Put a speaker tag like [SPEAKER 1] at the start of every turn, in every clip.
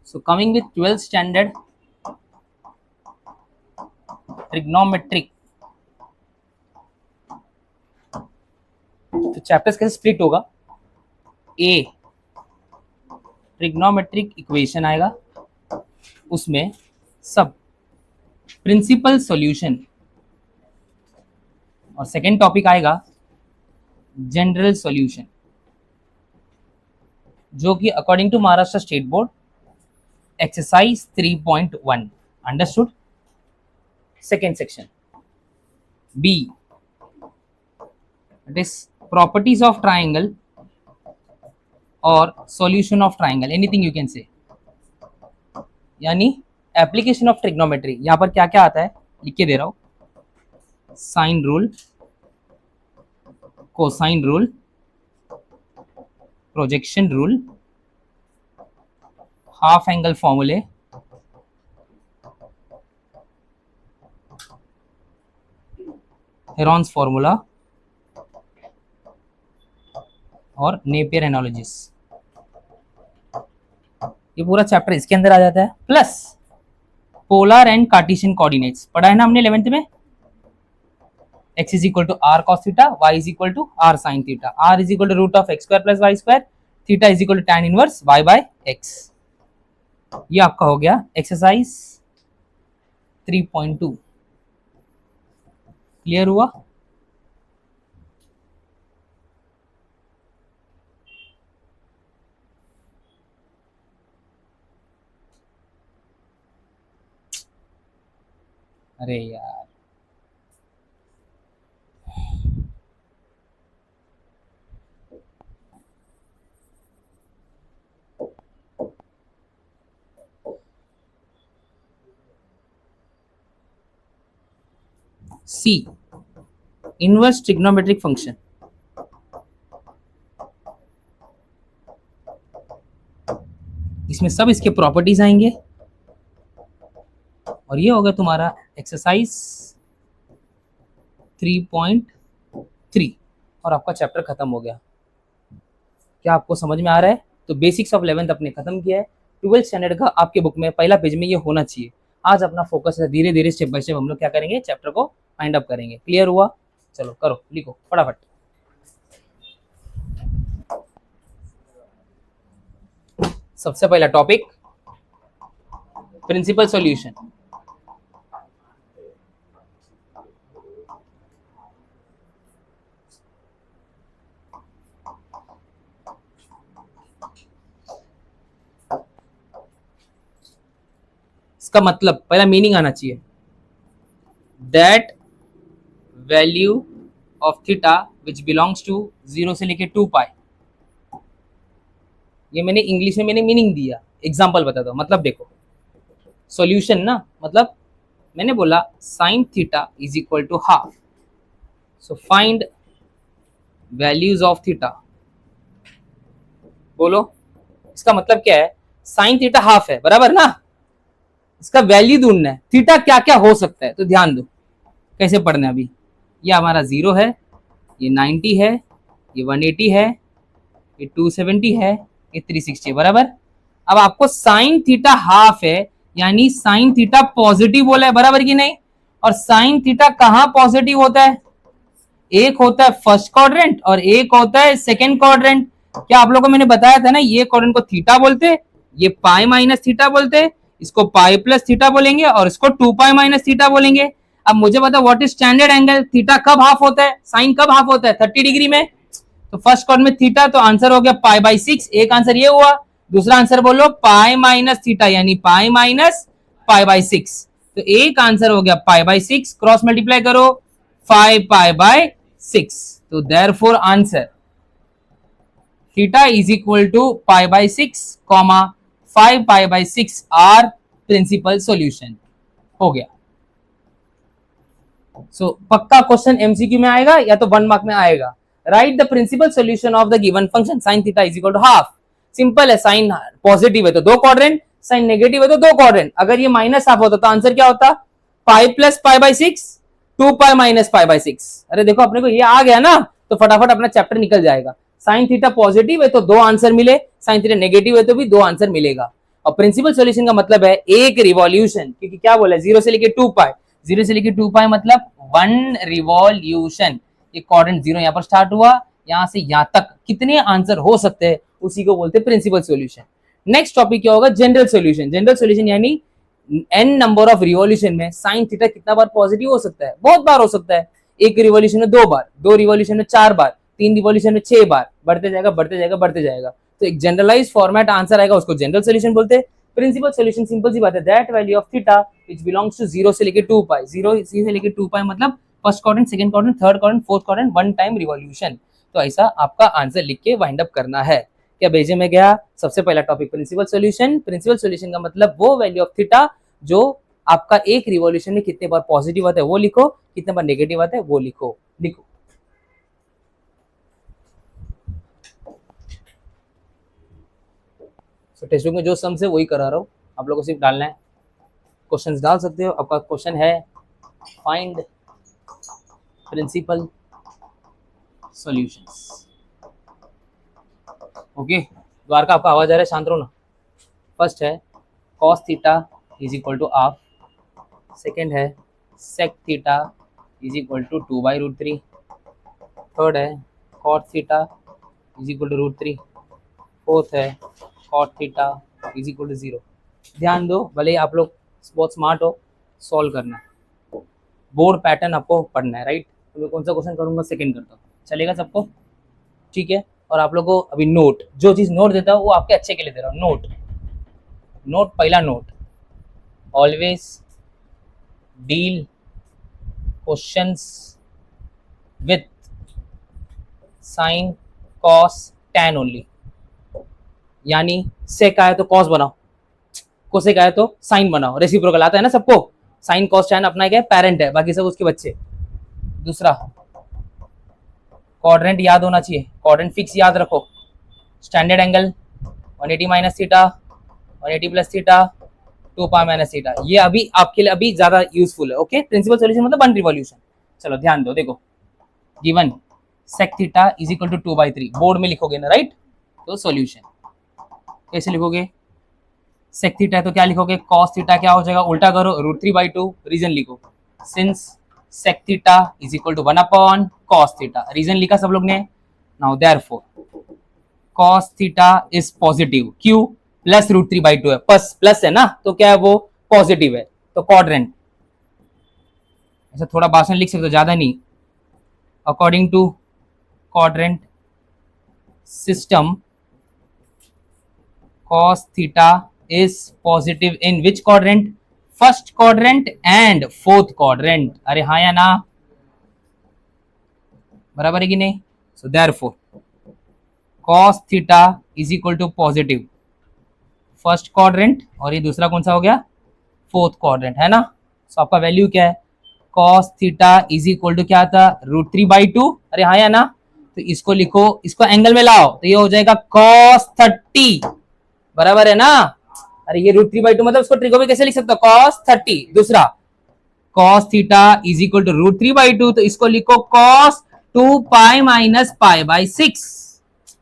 [SPEAKER 1] So coming with 12th standard trigonometric, तो chapters कैसे split होगा? ए ट्रिग्नोमेट्रिक इक्वेशन आएगा, उसमें सब प्रिंसिपल सॉल्यूशन, और सेकेंड टॉपिक आएगा जनरल सॉल्यूशन, जो कि according to Maharashtra state board exercise 3.1 understood. Second section B, it is properties of triangle और solution of triangle, anything you can say, यानी एप्लीकेशन ऑफ ट्रिग्नोमेट्री. यहां पर क्या क्या आता है लिख के दे रहा हूं. Sine rule, cosine rule, projection rule, half angle फॉर्मूले, हेरॉन्स फॉर्मूला और नेपियर एनालॉजीज. ये पूरा चैप्टर इसके अंदर आ जाता है. Plus polar and Cartesian coordinates पढ़ा है ना हमने 11th में. x is equal to r cos theta, y is equal to r sine theta, r is equal to root of x square plus y square, theta is equal to tan inverse y bye x. ये आपका हो गया exercise 3.2. Clear हुआ? अरे यार सी, inverse trigonometric function. इसमें सब इसके प्रॉपर्टीज आएंगे, और ये होगा तुम्हारा एक्सरसाइज 3.3 और आपका चैप्टर खत्म हो गया. क्या आपको समझ में आ रहा है? तो बेसिक्स ऑफ 11th अपने खत्म किया है. 12th स्टैंडर्ड का आपके बुक में पहला पेज में ये होना चाहिए. आज अपना फोकस है, धीरे धीरे स्टेप बाय स्टेप हम लोग क्या करेंगे, चैप्टर को फाइंड अप करेंगे. क्लियर हुआ? चलो करो, लिखो फटाफट. सबसे पहला टॉपिक प्रिंसिपल सॉल्यूशन. इसका मतलब पहला मीनिंग आना चाहिए. That value of theta which belongs to 0 से लेके 2 पाई. ये मैंने इंग्लिश में मीनिंग दिया, एग्जांपल बता दो. मतलब देखो सॉल्यूशन ना, मतलब मैंने बोला sine theta is equal to half, so find values of theta. बोलो इसका मतलब क्या है? साइन थीटा हाफ है बराबर ना, इसका वैल्यू ढूंढना है. थीटा क्या क्या हो सकता है, तो ध्यान दो कैसे पढ़ना है. अभी ये हमारा 0 है, ये 90 है, ये 180 है, ये 270 है, ये 360 है बराबर. अब आपको साइन थीटा हाफ है, यानी साइन थीटा पॉजिटिव बोला है बराबर कि नहीं. और साइन थीटा कहां पॉजिटिव होता है? एक होता है फर्स्ट क्वाड्रेंट और एक होता है सेकेंड क्वाड्रेंट. क्या आप लोगों को मैंने बताया था ना, ये क्वाड्रेंट को थीटा बोलते, ये पाई माइनस थीटा बोलते, इसको पाई प्लस थीटा बोलेंगे और इसको 2 पाई माइनस थीटा बोलेंगे. अब मुझे बताओ what is standard angle? Theta कब हाफ होता है? साइन कब हाफ होता है? 30 डिग्री में. तो फर्स्ट क्वाड्रेंट में थीटा, तो आंसर हो गया पाई बाई 6. एक आंसर ये हुआ. दूसरा आंसर बोलो पाई माइनस थीटा, यानी पाई माइनस पाई बाई 6. तो एक आंसर हो गया पाई बाई 6. क्रॉस मल्टीप्लाई करो 5 पाई बाई 6. तो therefore answer theta is equal to pi by 6 comma 5 pi by 6 are principal solution. हो गया. सो पक्का क्वेश्चन एमसीक्यू में आएगा या तो 1 मार्क में आएगा. Write the principal solution of the given function sine theta is equal to half. Simple है. साइन पॉजिटिव है तो 2 क्वाड्रेंट, साइन नेगेटिव है तो 2 क्वाड्रेंट. अगर ये माइनस हाफ होता तो आंसर क्या होता? Pi plus pi by 6, 2 pi minus pi by 6. अरे देखो अपने को ये आ गया ना, तो फटाफट अपना चैप्टर निकल जाएगा. साइन थीटा पॉजिटिव है तो 2 आंसर मिले, साइन थीटा नेगेटिव है तो भी 2 आंसर मिलेगा. और प्रिंसिपल सॉल्यूशन का मतलब है एक रिवॉल्यूशन, क्योंकि क्या बोला है 0 से लेके 2 पाई, 0 से लेके 2 पाई मतलब 1 रिवॉल्यूशन। ये क्वाड्रेंट 0 यहाँ पर स्टार्ट हुआ, यहाँ से यहाँ तक कितने आंसर हो सकते हैं उसी को बोलते हैं प्रिंसिपल सॉल्यूशन। नेक्स्ट टॉपिक क्या होगा, जनरल सॉल्यूशन। जनरल सॉल्यूशन यानी n नंबर ऑफ रिवॉल्यूशन में साइन थीटा कितना बार पॉजिटिव हो सकता है, बहुत बार हो सकता है। एक रिवॉल्यूशन में 2 बार, 2 रिवॉल्यूशन में 4 बार, 3 रिवॉल्यूशन में 6 बार, बढ़ते जाएगा बढ़ते जाएगा बढ़ते जाएगा। तो एक जनरलाइज फॉर्मेट आंसर आएगा, उसको जनरल सॉल्यूशन बोलते हैं। प्रिंसिपल सॉल्यूशन सिंपल सी बात है, that value of theta which belongs to 0 से लेके 2 पाई, 0 से लेके 2 पाई मतलब first quadrant, second quadrant, third quadrant, fourth quadrant, one time revolution. तो ऐसा आपका आंसर लिख के वाइंड अप करना है। क्या भेजे में गया? सबसे पहला topic principal solution. Principal solution का मतलब वो वैल्यू ऑफ थीटा जो आपका एक रिवॉल्यूशन में कितने बार पॉजिटिव आता है वो लिखो, कितने बार नेगेटिव आता है वो लिखो। तो टेक्स्ट बुक में जो सम्स है वही करा रहा हूँ, आप लोगों को सिर्फ डालना है। क्वेश्चंस डाल सकते हो। आपका क्वेश्चन है find principal solutions. Okay, Dwarka आपका आवाज आ रहा है, शांत रहो ना। फर्स्ट है cos theta is equal to half, second है sec theta is equal to 2/√3, third है cot theta is equal to √3, fourth है cot theta is equal to 0। ध्यान दो, भले ही आप लोग बहुत स्मार्ट हो, सॉल्व करना है, बोर्ड पैटर्न आपको पढ़ना है, राइट। तो मैं कौन सा क्वेश्चन करूंगा, सेकंड करता हूँ, चलेगा सबको? ठीक है। और आप लोगों को अभी नोट, जो चीज़ नोट देता हूँ वो आपके अच्छे के लिए दे रहा हूँ। नोट पहला note, always deal questions with sine cos tan only, यानी सेक आया तो कॉस बनाओ, कोसेक आया तो साइन बनाओ। रेसिप्रोकल आता है ना सबको, साइन कॉस टैन अपना क्या है, पेरेंट है, बाकी सब उसके बच्चे। दूसरा क्वाड्रेंट याद होना चाहिए, क्वाड्रेंट फिक्स याद रखो। Standard angle 180 minus theta, 180 plus theta, 2 pi minus theta. ये अभी आपके लिए अभी ज्यादा यूजफुल है। ओके, प्रिंसिपल सॉल्यूशन मतलब 1 रिवॉल्यूशन। चलो ध्यान दो, देखो given sec theta is equal to 2/3, board में लिखोगे ना, राइट। तो सॉल्यूशन कैसे लिखोगे, सेक थीटा है तो क्या लिखोगे, कॉस थीटा क्या हो जाएगा, उल्टा करो, √3/2। रीजन लिखो, since sec theta is equal to 1 cos theta. Reason लिखा सब लोग ने। Now therefore cos theta is positive, क्यों, प्लस √3/2 है, प्लस है ना, तो क्या है वो पॉजिटिव है। तो क्वाड्रेंट ऐसा थोड़ा भाषण लिख सकते हो, ज्यादा नहीं। According to quadrant system cos theta is positive in which quadrant, first quadrant and fourth quadrant। अरे हाँ या ना, बराबर है कि नहीं। so therefore cos theta is equal to positive first quadrant, और ये दूसरा कौन सा हो गया, फोर्थ क्वाड्रेंट, है ना। so आपका वैल्यू क्या है, cos theta is equal to क्या था, √3/2। अरे हाँ या ना, तो इसको लिखो, इसको एंगल में लाओ तो ये हो जाएगा cos 30, बराबर है ना। अरे ये √3/2 मतलब उसको ट्रिको में कैसे लिख सकते हो, cos 30। दूसरा cos theta is equal to √3/2, तो इसको लिखो cos 2 पाई माइनस π/6।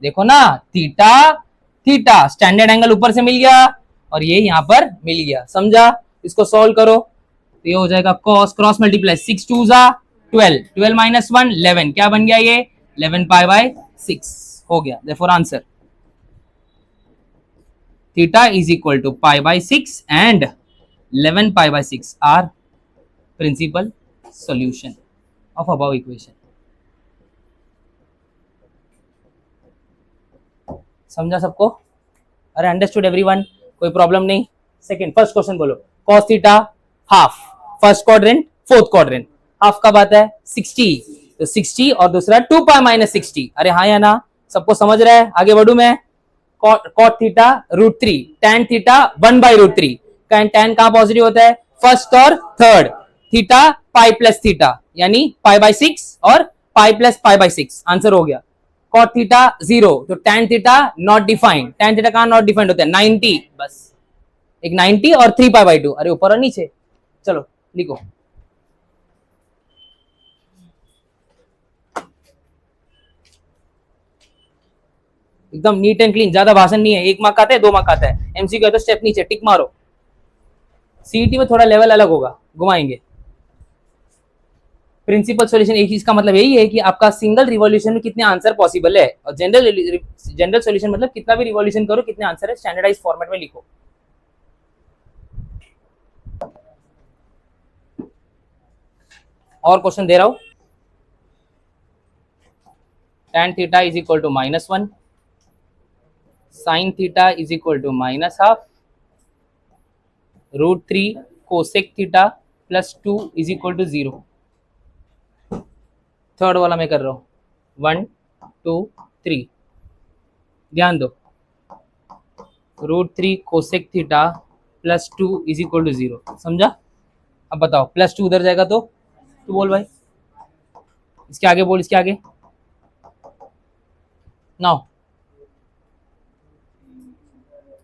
[SPEAKER 1] देखो ना, थीटा थीटा स्टैंडर्ड एंगल ऊपर से मिल गया और ये यहां पर मिल गया, समझा। इसको सॉल्व करो तो ये हो जाएगा cos क्रॉस मल्टीप्लाई 6 2 12, 12 माइनस 1 11, क्या बन गया ये 11 π/6 हो गया। Therefore answer theta is equal to π/6 and 11 π/6 are principal solution of above equation। समझा सबको? अरे अंडरस्टूड एवरीवन, कोई प्रॉब्लम नहीं। सेकंड, फर्स्ट क्वेश्चन बोलो, cos theta half, first quadrant fourth quadrant, half कब आता है 60, तो 60 और दूसरा 2 पाई माइनस 60। अरे हाँ या ना, सबको समझ रहा है? आगे बढ़ू मैं। cot theta √3, tan theta 1/√3, tan कहां पॉजिटिव होता है, फर्स्ट और third, theta pi plus theta यानी π/6 और पाई प्लस π/6, आंसर हो गया। cot थीटा 0, तो tan theta naught defined, tan theta कहां नॉट डिफाइंड होता है, 90, बस एक 90 और 3π/2। अरे ऊपर और नीचे, चलो लिखो। एकदम नीट एंड क्लीन, ज्यादा भाषण नहीं है। 1 मार्क आता है, 2 मार्क आता है। एमसीक्यू है तो स्टेप नीचे टिक मारो। सीईटी में थोड़ा लेवल अलग होगा, घुमाएंगे। प्रिंसिपल सॉल्यूशन एक चीज का मतलब यही है कि आपका सिंगल रिवॉल्यूशन में कितने आंसर पॉसिबल है, और जनरल सॉल्यूशन मतलब कितना भी रिवॉल्यूशन करो कितने आंसर है, स्टैंडर्डाइज फॉर्मेट में लिखो। और क्वेश्चन दे रहा हूं। tan theta is equal to -1, sin theta is equal to -12, √3 cosec theta +2 is equal to 0। Third वाला मैं कर रहा हूं, 1 2 3। ध्यान दो, √3 cosec theta +2 is equal to 0। समझा? अब बताओ, +2 उधर जाएगा तो तू बोल भाई, इसके आगे बोल, इसके आगे नाउ।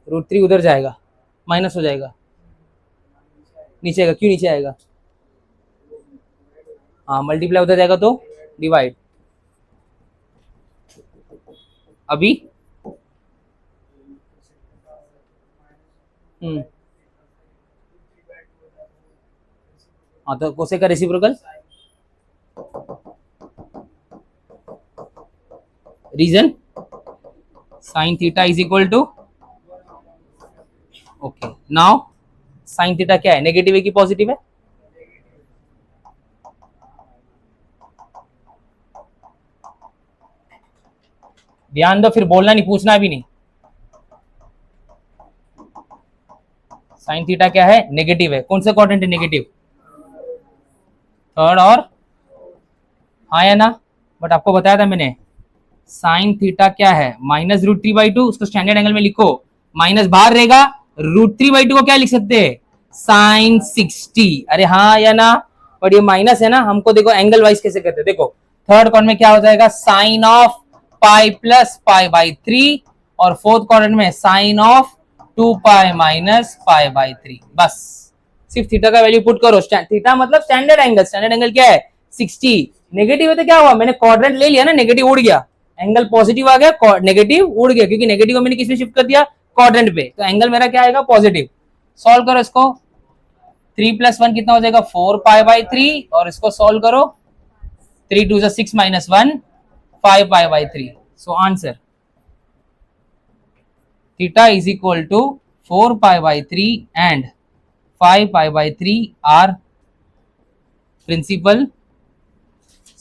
[SPEAKER 1] √3 उधर जाएगा, माइनस हो जाएगा, नीचे आएगा। क्यों नीचे आएगा? हाँ, मल्टीप्लाई उधर जाएगा तो डिवाइड। अभी हाँ, तो कोसेक का reciprocal, reason sine theta is equal to, okay now sine theta क्या है, नेगेटिव है कि पॉजिटिव है? ध्यान दो, फिर बोलना नहीं, पूछना भी नहीं। साइन थीटा क्या है? नेगेटिव है। कौन सा क्वाड्रेंट है नेगेटिव? थर्ड और, हाँ या ना? बट आपको बताया था मैंने, साइन थीटा क्या है? -√3/2। उसको स्टैंडर्ड एंगल में लिखो, माइनस बाहर रहेगा। √3/2 को क्या लिख सकते हैं? साइन 60। अरे हाँ या ना? बट ये माइनस है ना, हमको देखो एंगल वाइज कैसे करते हैं। देखो थर्ड क्वाड्रेंट में क्या हो जाएगा, साइन ऑफ पाई प्लस पाई/3, और फोर्थ क्वाड्रेंट में साइन ऑफ 2π माइनस पाई/3। बस सिर्फ थीटा का वैल्यू पुट करो। थीटा मतलब स्टैंडर्ड एंगल। स्टैंडर्ड एंगल क्या है? 60। नेगेटिव है तो क्या हुआ, मैंने क्वाड्रेंट ले लिया ना, नेगेटिव उड़ गया, एंगल पॉजिटिव आ गया, नेगेटिव उड़ गया, क्योंकि नेगेटिव को मैंने किस में शिफ्ट कर दिया? क्वाड्रेंट पे। तो एंगल मेरा क्या आएगा? पॉजिटिव। सॉल्व करो इसको, 3 + 1 कितना हो जाएगा? 4π/3, और इसको सॉल्व करो, 3 2 6 - 1 5π/3। So answer theta is equal to 4π/3 and 5π/3 are principal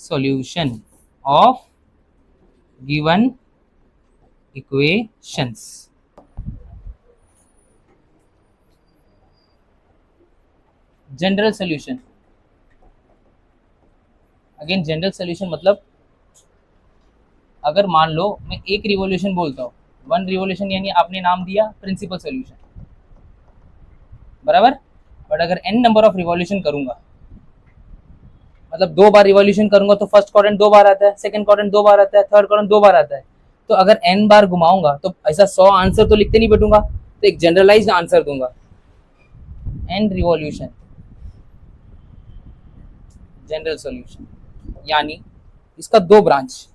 [SPEAKER 1] solution of given equations। General solution, again general solution मतलब अगर मान लो मैं एक रिवॉल्यूशन बोलता हूँ, 1 रिवॉल्यूशन यानी आपने नाम दिया प्रिंसिपल सॉल्यूशन, बराबर। बट अगर n नंबर ऑफ रिवॉल्यूशन करूंगा, मतलब 2 बार रिवॉल्यूशन करूंगा, तो फर्स्ट क्वाड्रेंट 2 बार आता है, सेकंड क्वाड्रेंट 2 बार आता है, थर्ड क्वाड्रेंट 2 बार आता है। तो अगर n बार घुमाऊंगा तो ऐसा 100 आंसर तो लिखते नहीं बैठूंगा, तो एक जनरलाइज्ड आंसर दूंगा, n रिवॉल्यूशन जनरल सॉल्यूशन। यानी इसका 2 ब्रांच,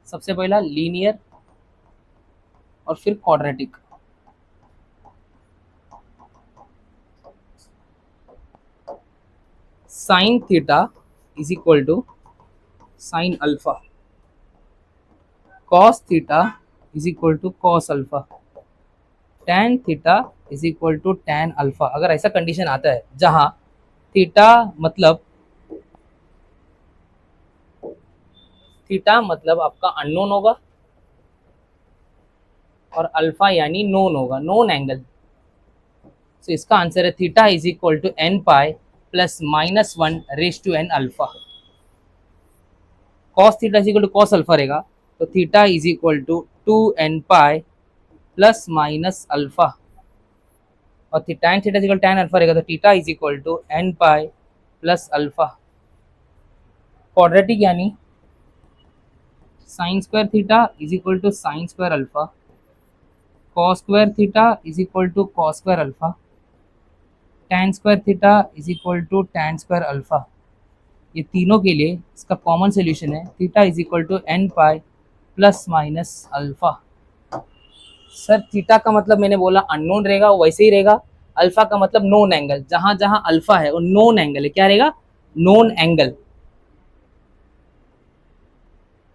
[SPEAKER 1] सबसे पहला लीनियर और फिर quadratic. Sine theta is equal to sine alpha, cos theta is equal to cos alpha, tan theta is equal to tan alpha. अगर ऐसा कंडीशन आता है जहां थीटा मतलब आपका अननोन होगा और अल्फा यानी नोन होगा, नोन एंगल। तो इसका आंसर है theta is equal to n π plus -1 alpha. Cos theta is equal to cos alpha रहेगा, तो theta is equal to 2n π plus minus alpha, और tan theta is equal tan alpha रहेगा, तो theta is equal to n π plus alpha. Quadratic यानी sine square theta is equal to sine square alpha, cos square theta is equal to cos square alpha, tan square theta is equal to tan square alpha. ये तीनों के लिए इसका common solution है theta is equal to n π plus minus alpha. Sir theta का मतलब मैंने बोला अननोन रहेगा, वैसे ही रहेगा। अल्फा का मतलब नोन एंगल, जहां जहां अल्फा है वो नोन एंगल है। क्या रहेगा? Known angle.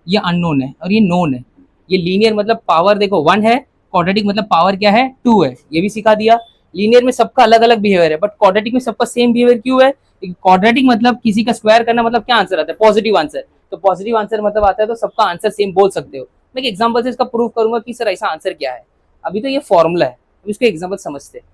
[SPEAKER 1] ये अननोन है और ये नोन है। ये लीनियर मतलब पावर देखो 1 है, क्वाड्रेटिक मतलब पावर क्या है 2 है। ये भी सिखा दिया। लीनियर में सबका अलग अलग बिहेवियर है, बट क्वाड्रेटिक में सबका सेम बिहेवियर क्यों है? क्वाड्रेटिक मतलब किसी का स्क्वायर करना मतलब क्या आंसर आता है? Positive answer. तो पॉजिटिव आंसर मतलब आता है तो सबका आंसर सेम बोल सकते हो। मैं एक एग्जांपल से इसका प्रूव करूंगा कि सर ऐसा आंसर क्या है। अभी तो ये फॉर्मूला है, अब इसको एग्जांपल समझते हैं।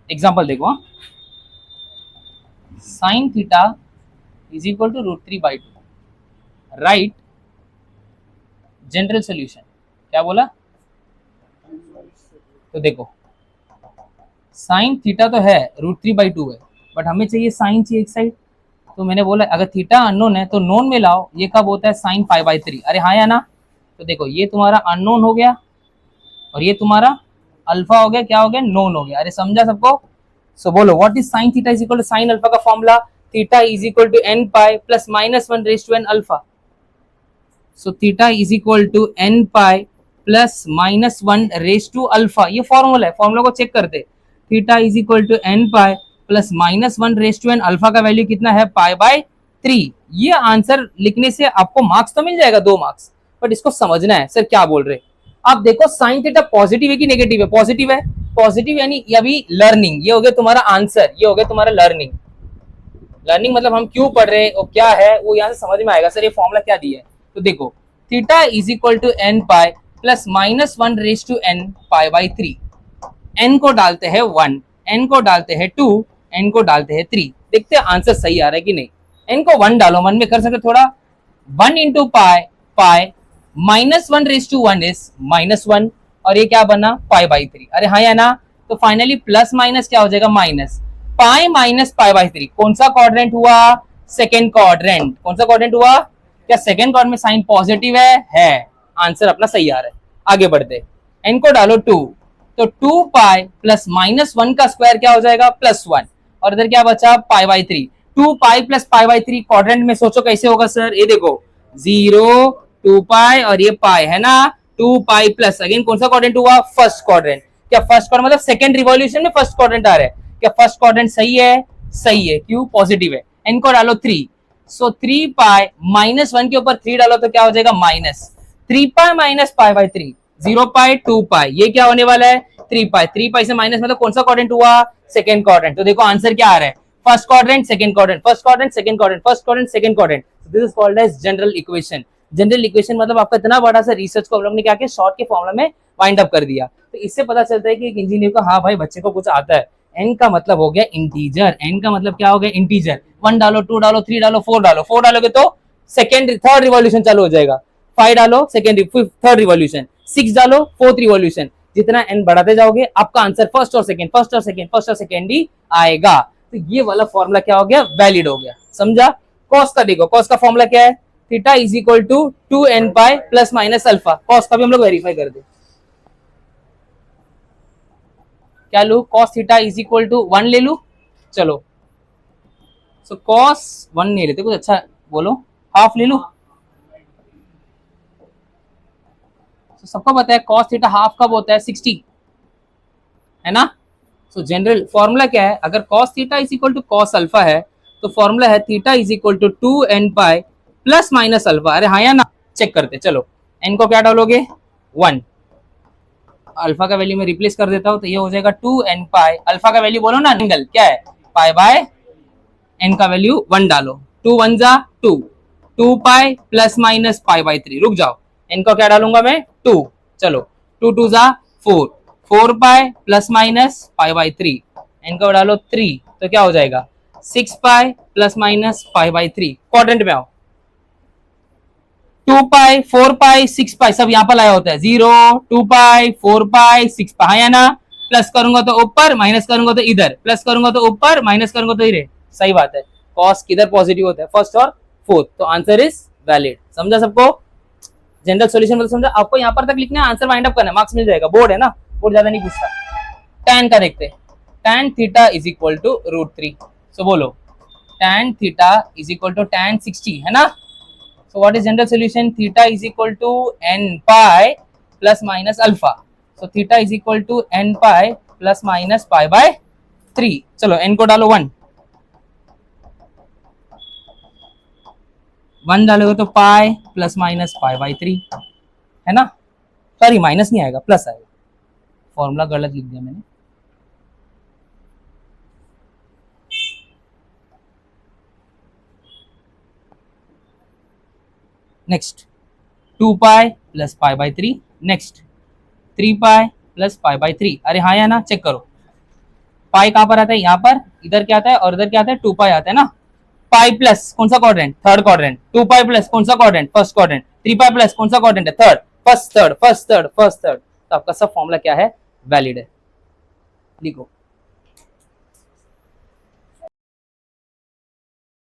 [SPEAKER 1] एग्जांपल देखो, sine theta is equal to √3/2। Write general solution. क्या बोला? तो देखो साइन थीटा तो है √3/2 है, बट हमें चाहिए साइन चाहिए एक साइड। तो मैंने बोला अगर थीटा अननोन है तो नोन में लाओ। ये कब होता है? साइन π/3। अरे हाँ या ना? तो देखो ये तुम्हारा अननोन हो गया और ये तुम्हारा अल्फा हो गया। क्या हो गया? नोन हो गया। अरे समझा सबको? सो बोलो what is sine theta is equal to sine alpha का formula? Theta is equal to n pi plus -1 raise to n alpha. So theta is equal to n pi plus -1 raise to alpha. ये formula है, formula को check करते। Theta is equal to n pi plus -1 raise to n alpha का value कितना है? π/3। ये answer लिखने से आपको मार्क्स तो मिल जाएगा 2 मार्क्स, बट इसको समझना है सर क्या बोल रहे। अब देखो साइन थीटा पॉजिटिव है कि नेगेटिव है? पॉजिटिव है। पॉजिटिव यानी अभी लर्निंग, ये हो गया तुम्हारा आंसर, ये हो गया तुम्हारा लर्निंग। लर्निंग मतलब हम क्यों पढ़ रहे हैं और क्या है वो यहाँ से समझ में आएगा। सर ये फॉर्मूला क्या दिया है? तो देखो theta is equal to n pi plus -1 raise to n π/3। n को डालते हैं 1, n को डालते हैं 2, n को डालते हैं 3। देखते हैं आंसर सही आ रहा है कि नहीं। n को 1 डालो, मन में कर सकते थोड़ा। 1 into pi -1 raise to 1 is -1 और ये क्या बना? π/3। अरे हाँ या ना? तो फाइनली प्लस माइनस क्या हो जाएगा? Minus pi minus π/3। कौन सा क्वाड्रेंट हुआ? Second quadrant. कौन सा क्वाड्रेंट हुआ? क्या सेकेंड क्वाड्रेंट में साइन पॉजिटिव है? आंसर अपना सही आ रहा है। आगे बढ़ते, n को डालो 2, तो 2 पाई प्लस -1 का स्क्वायर क्या हो जाएगा? +1 और इधर क्या बचा? π/3। 2 पाई प्लस π/3 क्वाड्रेंट में सोचो कैसे होगा सर? ये देखो 0 2 पाई और ये पाई है ना, 2 पाई प्लस अगेन कौन सा क्वाड्रेंट हुआ? First quadrant. क्या फर्स्ट क्वाड्रेंट मतलब सेकंड रिवॉल्यूशन में फर्स्ट क्वाड्रेंट आ रहा है? क्या फर्स्ट क्वाड्रेंट सही है? सही है। क्यों? पॉजिटिव है। n को डालो 3, सो 3 पाई -1 के ऊपर 3 डालो तो क्या हो जाएगा? -3 पाई माइनस π/3। 0 पाई 2 पाई, ये क्या होने वाला है? 3 पाई। 3 पाई से माइनस मतलब कौन सा क्वाड्रेंट हुआ? Second quadrant. तो देखो आंसर क्या आ रहा है? First quadrant second quadrant, first quadrant second quadrant, first quadrant second quadrant. This is called as general equation. General equation मतलब आपका इतना बड़ा सा रिसर्च को हम लोग ने क्या किया? शॉर्ट के फॉर्मूला में वाइंड अप कर दिया। तो इससे पता चलता है कि एक इंजीनियर को हाँ भाई बच्चे को कुछ आता है। n का मतलब हो गया इंटीजर। n का मतलब क्या हो गया? इंटीजर। 1 डालो, 2 डालो, 3 डालो, 4 डालो। 4 डालोगे तो सेकंड थर्ड रिवॉल्यूशन चालू हो जाएगा। 5 डालो सेकंड थर्ड रिवॉल्यूशन, 6 डालो फोर्थ रिवॉल्यूशन। जितना n बढ़ाते जाओगे आपका आंसर फर्स्ट और सेकंड, फर्स्ट और सेकंड, फर्स्ट और सेकंड ही आएगा। तो ये वाला फॉर्मूला क्या हो गया? वैलिड हो गया। समझा? कॉस का देखो, कॉस का फॉर्मूला क्या है? Theta is equal to 2n pi plus minus alpha. Cos का भी हम लोग वेरीफाई कर दे। क्या लू? Cos theta is equal to 1 ले लू। चलो सो कॉस 1 नहीं लेते, कुछ अच्छा बोलो, हाफ ले लू। तो सबको पता है कॉस थीटा हाफ कब होता है? 60 है ना। सो जनरल फॉर्मूला क्या है? अगर cos theta is equal to cos alpha है तो फॉर्मूला है theta is equal to 2n pi plus minus alpha. अरे हाँ या ना? चेक करते चलो। n को क्या डालोगे? 1। अल्फा का वैल्यू में रिप्लेस कर देता हूं तो ये हो जाएगा 2n पाई। अल्फा का वैल्यू बोलो ना, एंगल क्या है? पाई बाय n का वैल्यू 1 डालो। 2 1 जा 2, 2 पाई प्लस माइनस π/3। रुक जाओ, n को क्या डालूंगा मैं? 2। चलो 2 2 जा 4, 4 पाई प्लस माइनस π/3। n को डालो 3 तो क्या हो जाएगा? 6 पाई प्लस माइनस π/3। क्वाड्रेंट में आओ, 2 पाई 4 पाई 6 पाई सब यहाँ पर लाया होता है। 0 2 पाई 4 पाई 6 पाई है ना। प्लस करूंगा तो ऊपर, माइनस करूंगा तो इधर, प्लस करूंगा तो ऊपर, माइनस करूंगा तो इधर। सही बात है। कॉस किधर पॉजिटिव होता है? फर्स्ट और फोर्थ। तो आंसर इज वैलिड। समझा सबको? जनरल सॉल्यूशन मतलब समझा? आपको यहाँ पर तक लिखना है, आंसर वाइंड अप करना है, मार्क्स मिल जाएगा। बोर्ड है ना, और ज्यादा नहीं पूछता। tan का देखते हैं, tan theta is equal to √3। So बोलो tan theta is equal to tan 60 है ना। So what is general solution, theta is equal to n pi plus minus alpha. So theta is equal to n pi plus minus pi by 3। चलो n को डालो 1 डालोगे तो pi plus minus pi by 3 है ना। Sorry minus नहीं आएगा, plus आएगा, फॉर्मूला गलत लिख दिया मैंने। Next 2 pi plus pi by 3, next 3 pi plus pi by 3। अरे हाँ या ना, चेक करो पाई कहां पर आता है, यहाँ पर, इधर क्या आता है और इधर क्या आता है, 2 पाई आता है ना। पाई प्लस कौन सा quadrant, third quadrant. 2 pi plus कौन सा quadrant, first quadrant. 3 pi plus कौन सा क्वाड्रेंट है, third. First third first third first third. तो आपका सब फॉर्मूला क्या है, वैलिड है। लिखो